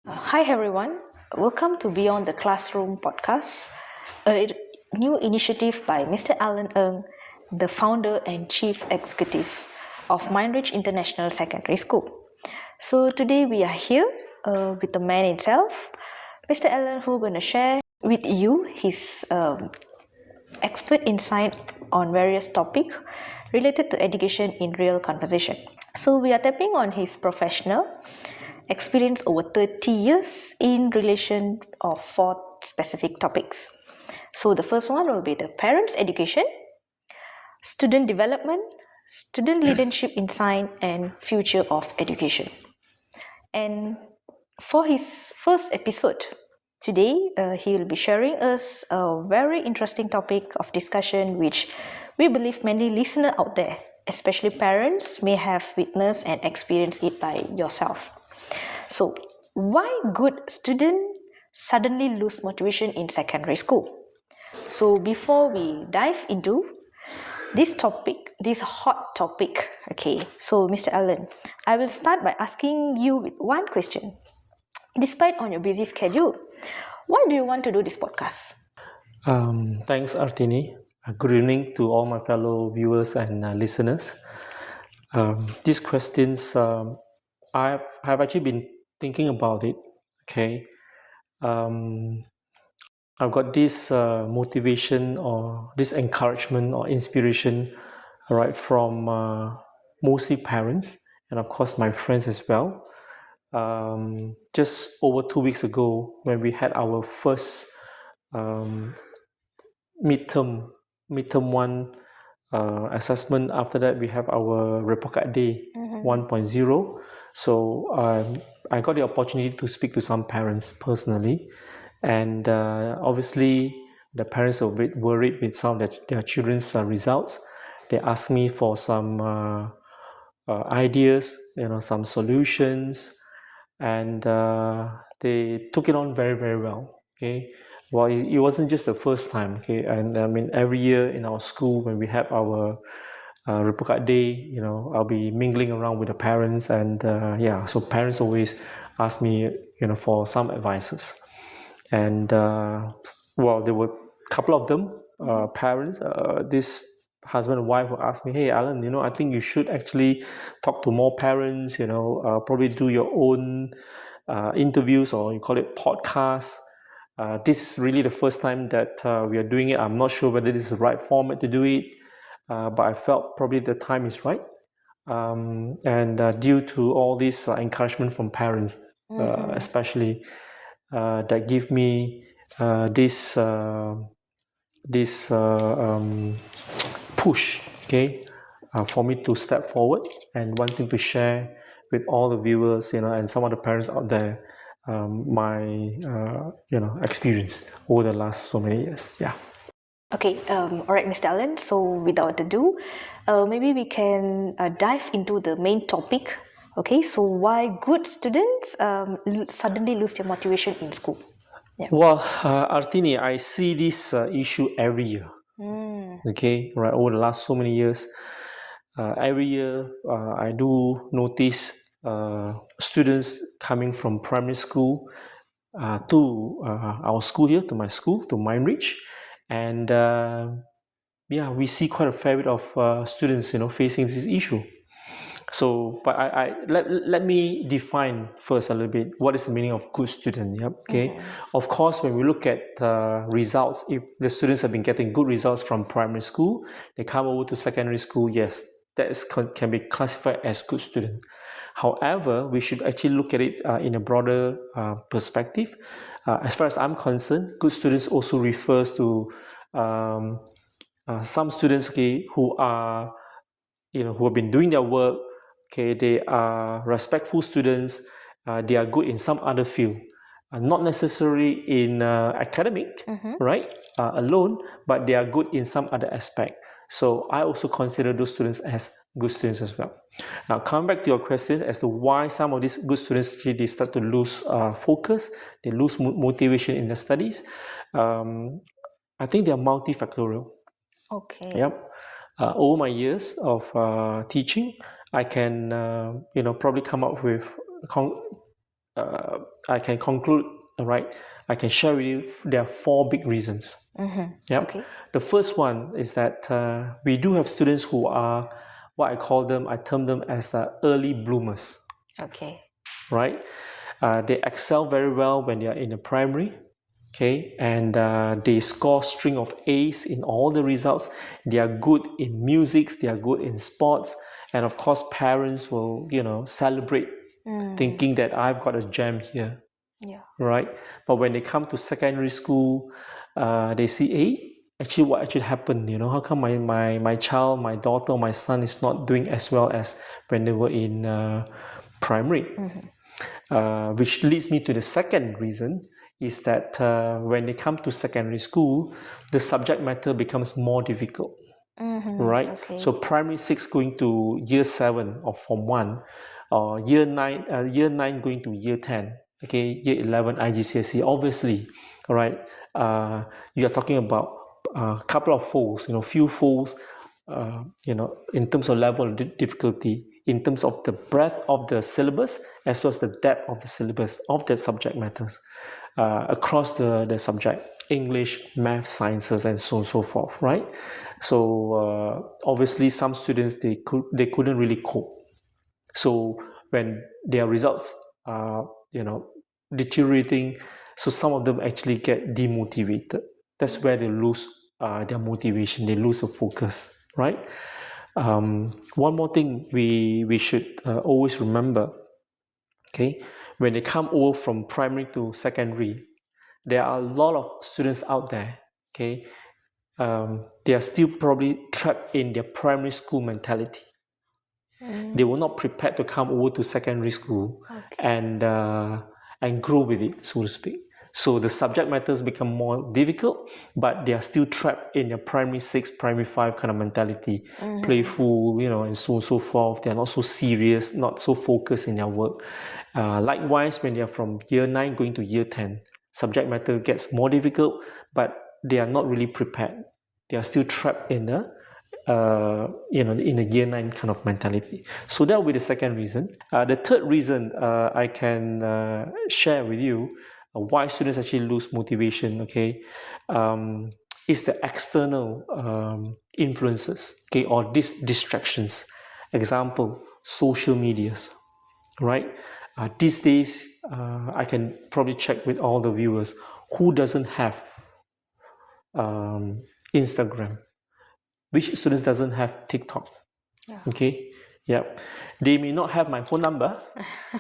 Hi everyone, welcome to Beyond the Classroom podcast, a new initiative by Mr. Alan Ng, the founder and chief executive of Mindridge International Secondary School. So today we are here with the man himself, Mr. Alan, who is going to share with you his expert insight on various topics related to education in real conversation. So we are tapping on his professional experience over 30 years in relation of 4 specific topics. So the first one will be the parents' education, student development, student leadership in science, and future of education. And for his first episode, today he will be sharing us a very interesting topic of discussion which we believe many listeners out there, especially parents, may have witnessed and experienced it by yourself. So, why good students suddenly lose motivation in secondary school? So, before we dive into this topic, this hot topic, okay, so Mr. Allen, I will start by asking you with one question. Despite on your busy schedule, why do you want to do this podcast? Thanks, Artinee. Good evening to all my fellow viewers and listeners. These questions, I have actually been thinking about it. Okay, um, I've got this motivation or this encouragement or inspiration, right, from mostly parents and of course my friends as well. Just over 2 weeks ago, when we had our first um, midterm midterm one assessment. After that, we have our report card day 1.0. So I got the opportunity to speak to some parents personally, and obviously the parents are a bit worried with some of their children's results. They asked me for some ideas, some solutions, and they took it on very, very well. Okay, well, it wasn't just the first time. Okay, and I mean every year in our school when we have our report card day, I'll be mingling around with the parents, and yeah, so parents always ask me, for some advices, and well, there were a couple of them, parents, this husband and wife who asked me, hey Alan, I think you should actually talk to more parents, probably do your own interviews, or you call it podcasts. This is really the first time that we are doing it. I'm not sure whether this is the right format to do it, but I felt probably the time is right. And due to all this encouragement from parents, especially, that give me this push, okay, for me to step forward and wanting to share with all the viewers, and some of the parents out there, my experience over the last so many years. Yeah. Okay, all right, Mr. Allen. So, without ado, maybe we can dive into the main topic. Okay, so why good students suddenly lose their motivation in school? Yeah. Well, Artini, I see this issue every year. Okay, right, over the last so many years, every year I do notice students coming from primary school to our school here, to my school, to Mindridge, and yeah, we see quite a fair bit of students, facing this issue. So, but let me define first a little bit what is the meaning of good student. Yep. Okay. Of course, when we look at results, if the students have been getting good results from primary school, they come over to secondary school. Yes, can be classified as good student. However, we should actually look at it in a broader perspective. As far as I'm concerned, good students also refers to some students, okay, who are, who have been doing their work. Okay, they are respectful students. They are good in some other field, not necessarily in academic, right, alone, but they are good in some other aspect. So I also consider those students as good students as well. Now, come back to your question as to why some of these good students actually they start to lose focus, they lose motivation in their studies. I think they are multifactorial. Okay. Yep. Over my years of teaching, I can, probably come up with I can conclude, all right, I can share with you there are 4 big reasons. Yep. Okay. The first one is that we do have students who are what I term them as early bloomers, Okay. right? They excel very well when they are in the primary, okay, and they score string of A's in all the results. They are good in music, they are good in sports, and of course, parents will, celebrate, thinking that I've got a gem here, Yeah. right? But when they come to secondary school, they see, hey, actually, what actually happened? How come my child, my daughter, my son is not doing as well as when they were in primary? Which leads me to the second reason is that when they come to secondary school, the subject matter becomes more difficult, right? Okay. So primary 6 going to year 7 of form 1, or year 9 going to year 10, okay, year 11 IGCSE, obviously, all right, you are talking about a couple of folds, few folds, in terms of level of difficulty, in terms of the breadth of the syllabus, as well as the depth of the syllabus of the subject matters across the subject, English, math, sciences, and so on and so forth, right? So obviously, some students they couldn't really cope. So when their results are deteriorating, so some of them actually get demotivated. That's where they lose their motivation, they lose the focus, right? One more thing we should always remember, okay, when they come over from primary to secondary, there are a lot of students out there, okay, they are still probably trapped in their primary school mentality. They were not prepared to come over to secondary school and grow with it, so to speak. So the subject matters become more difficult, but they are still trapped in their primary 6, primary 5 kind of mentality, playful, and so on and so forth. They are not so serious, not so focused in their work. Likewise, when they are from year 9 going to year 10, subject matter gets more difficult, but they are not really prepared. They are still trapped in the in a year 9 kind of mentality. So that will be the second reason. The third reason I can share with you why students actually lose motivation, okay, is the external influences, okay, or distractions. Example, social medias, right? These days, I can probably check with all the viewers who doesn't have Instagram. Which students doesn't have TikTok? Yeah. Okay, yeah, they may not have my phone number,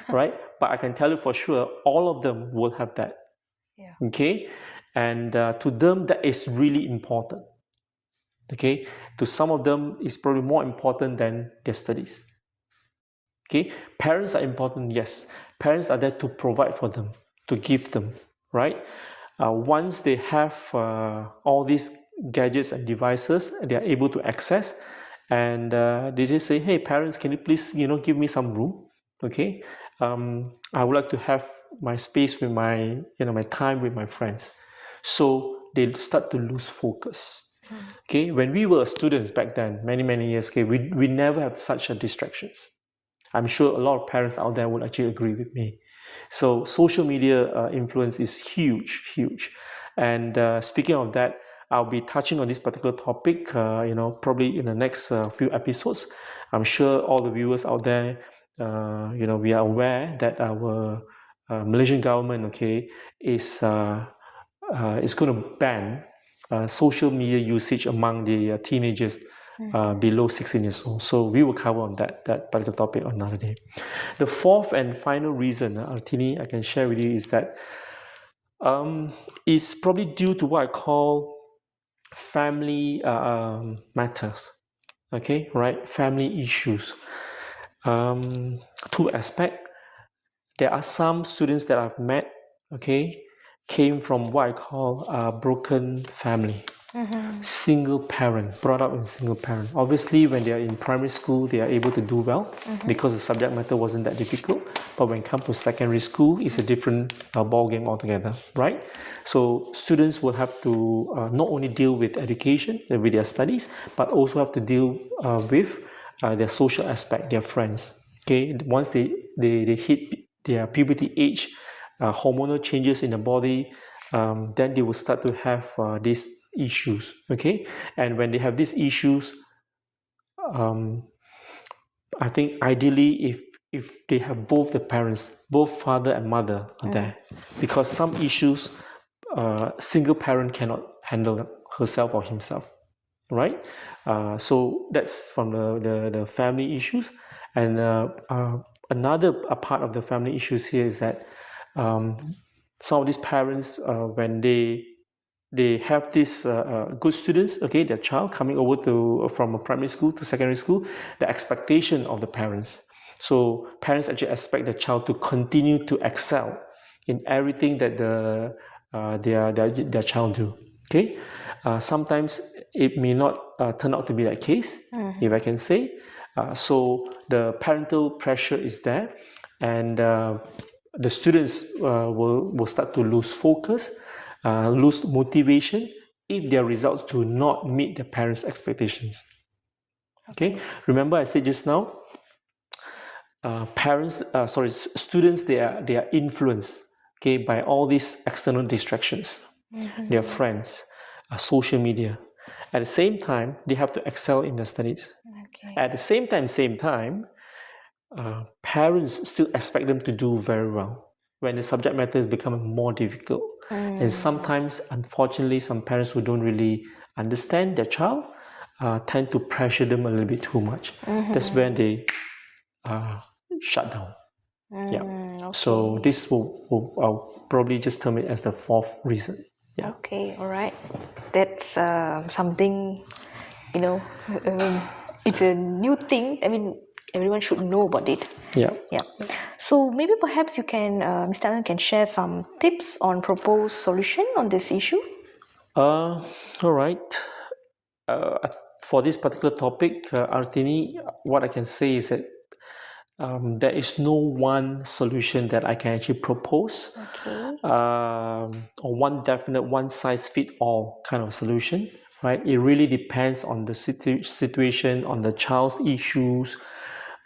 right? But I can tell you for sure, all of them will have that. Yeah. Okay, and to them that is really important. Okay, to some of them it's probably more important than their studies. Okay, parents are important, yes. Parents are there to provide for them, to give them, right? Once they have all these gadgets and devices, they are able to access, and they just say, hey, parents, can you please, give me some room? Okay, I would like to have my space with my, my time with my friends. So they start to lose focus. Okay, when we were students back then, many years ago, we never have such a distractions. I'm sure a lot of parents out there would actually agree with me. So social media influence is huge. And speaking of that, I'll be touching on this particular topic, probably in the next few episodes. I'm sure all the viewers out there, we are aware that our Malaysian government, okay, is going to ban social media usage among the teenagers below 16 years old. So we will cover on that particular topic another day. The fourth and final reason, Artinee, I can share with you is that it's probably due to what I call family matters. Okay, right? Family issues. Two aspects. There are some students that I've met, okay, came from what I call a broken family. Single parent, brought up in single parent. Obviously, when they are in primary school, they are able to do well because the subject matter wasn't that difficult. But when it comes to secondary school, it's a different ball game altogether, right? So students will have to not only deal with education, with their studies, but also have to deal with their social aspect, their friends. Okay, once they hit their puberty age, hormonal changes in the body, then they will start to have these issues. Okay, and when they have these issues, I think ideally if they have both the parents, both father and mother are there, because some issues single parent cannot handle herself or himself, right? So that's from the family issues, and another part of the family issues here is that some of these parents, when they have these good students, okay, their child coming over to from a primary school to secondary school, the expectation of the parents. So parents actually expect the child to continue to excel in everything that their child do. Okay, sometimes it may not turn out to be that case, if I can say. So the parental pressure is there, and the students will start to lose focus, lose motivation if their results do not meet the parents' expectations. Okay, remember I said just now, students, they are influenced, okay, by all these external distractions, their friends, social media. At the same time, they have to excel in their studies. Okay. At the same time, parents still expect them to do very well when the subject matter is becoming more difficult. And sometimes, unfortunately, some parents who don't really understand their child tend to pressure them a little bit too much. That's when they shut down. Yeah. Okay. So this will I'll probably just term it as the fourth reason. Yeah. Okay, all right. That's something, it's a new thing. I mean, everyone should know about it. Yeah. Yeah. So maybe perhaps you can, Mr. Allen can share some tips on proposed solution on this issue. All right. For this particular topic, Artinee, what I can say is that there is no one solution that I can actually propose, or one definite one size fit all kind of solution, right? It really depends on the situation, on the child's issues,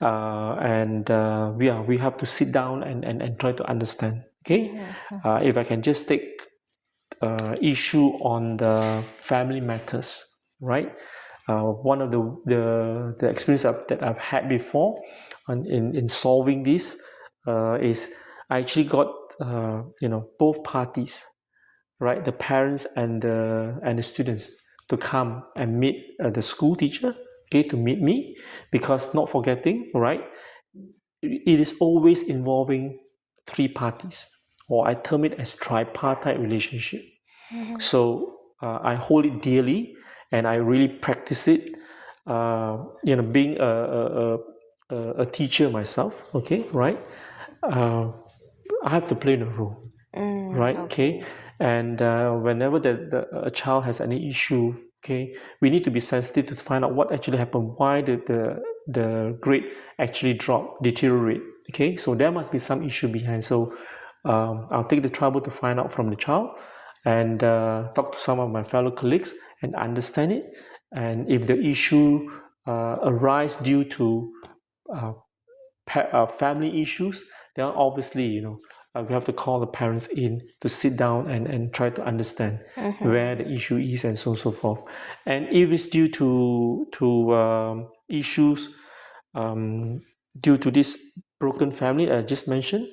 and we have to sit down and try to understand. Okay, if I can just take issue on the family matters, right? One of the experience that I've had before in solving this is I actually got both parties, right, the parents and the students, to come and meet the school teacher, okay, to meet me, because not forgetting, right, it is always involving three parties, or I term it as tripartite relationship. So I hold it dearly, and I really practice it. Being a teacher myself, okay, right? I have to play the role, right? Okay, and whenever a child has any issue, okay, we need to be sensitive to find out what actually happened, why the grade actually deteriorate. Okay, so there must be some issue behind. So I'll take the trouble to find out from the child, and talk to some of my fellow colleagues and understand it. And if the issue arise due to family issues, then obviously, we have to call the parents in to sit down and try to understand where the issue is, and so on and so forth. And if it's due to issues due to this broken family I just mentioned,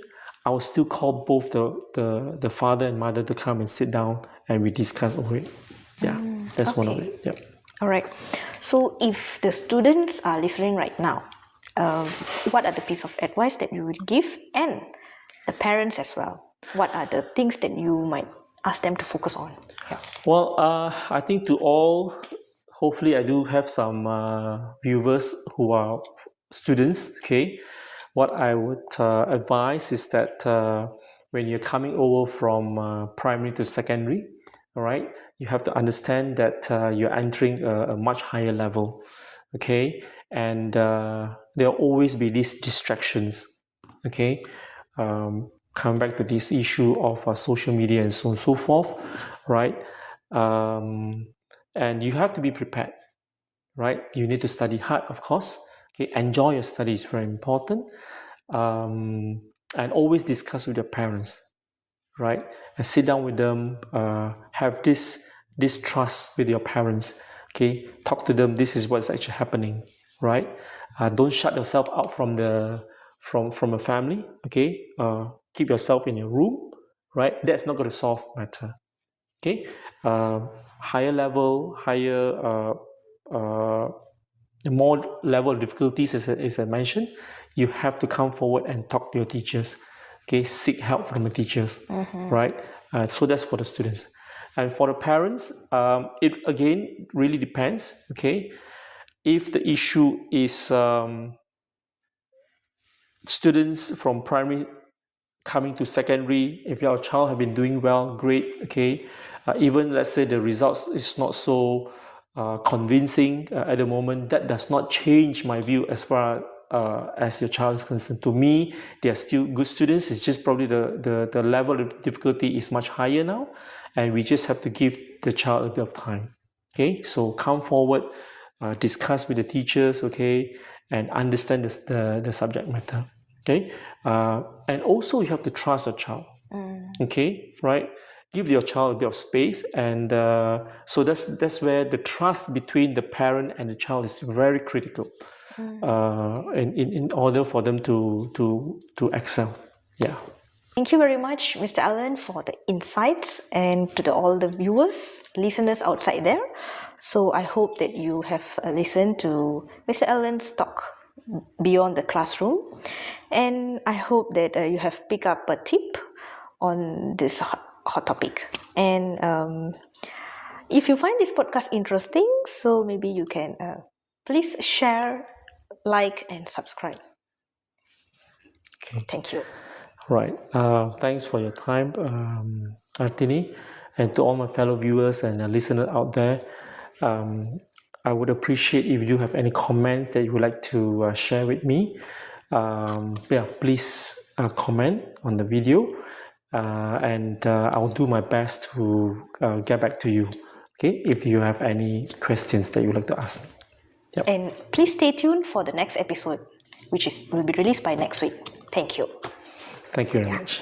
I will still call both the father and mother to come and sit down, and we discuss over it. Yeah, that's one of it. Yeah. All right. So if the students are listening right now, what are the piece of advice that you would give, and the parents as well? What are the things that you might ask them to focus on? Yeah. Well, I think to all, hopefully I do have some viewers who are students, okay? What I would advise is that when you're coming over from primary to secondary, all right, you have to understand that you're entering a much higher level, okay? And there'll always be these distractions, okay? Come back to this issue of social media and so on and so forth, right? And you have to be prepared, right? You need to study hard, of course. Okay, enjoy your studies, very important. and always discuss with your parents, right? And sit down with them, have this trust with your parents. Okay, talk to them. This is what's actually happening, right? Don't shut yourself out from a family. Okay, keep yourself in your room, right? That's not going to solve matter. Okay, higher level, the more level of difficulties, as I mentioned, you have to come forward and talk to your teachers. Okay, seek help from the teachers, right? So that's for the students. And for the parents, it again really depends. Okay, if the issue is students from primary coming to secondary, if your child have been doing well, great. Okay, even let's say the results is not so convincing at the moment, that does not change my view as far as your child is concerned. To me, they are still good students. It's just probably the level of difficulty is much higher now, and we just have to give the child a bit of time. Okay, so come forward, discuss with the teachers, okay, and understand the subject matter. Okay, and also you have to trust your child. Okay, right? Give your child a bit of space, and so that's where the trust between the parent and the child is very critical, in order for them to excel. Yeah. Thank you very much, Mr. Allen, for the insights, and to all the viewers, listeners outside there. So I hope that you have listened to Mr. Allen's talk beyond the classroom, and I hope that you have picked up a tip on this hot topic. And if you find this podcast interesting, so maybe you can please share, like, and subscribe. Okay. Thank you. Right. Thanks for your time, Artinee, and to all my fellow viewers and listeners out there. I would appreciate if you have any comments that you would like to share with me. Please comment on the video, and I'll do my best to get back to you. Okay, if you have any questions that you would like to ask me. Yep. And please stay tuned for the next episode, which will be released by next week. Thank you. Thank you very much.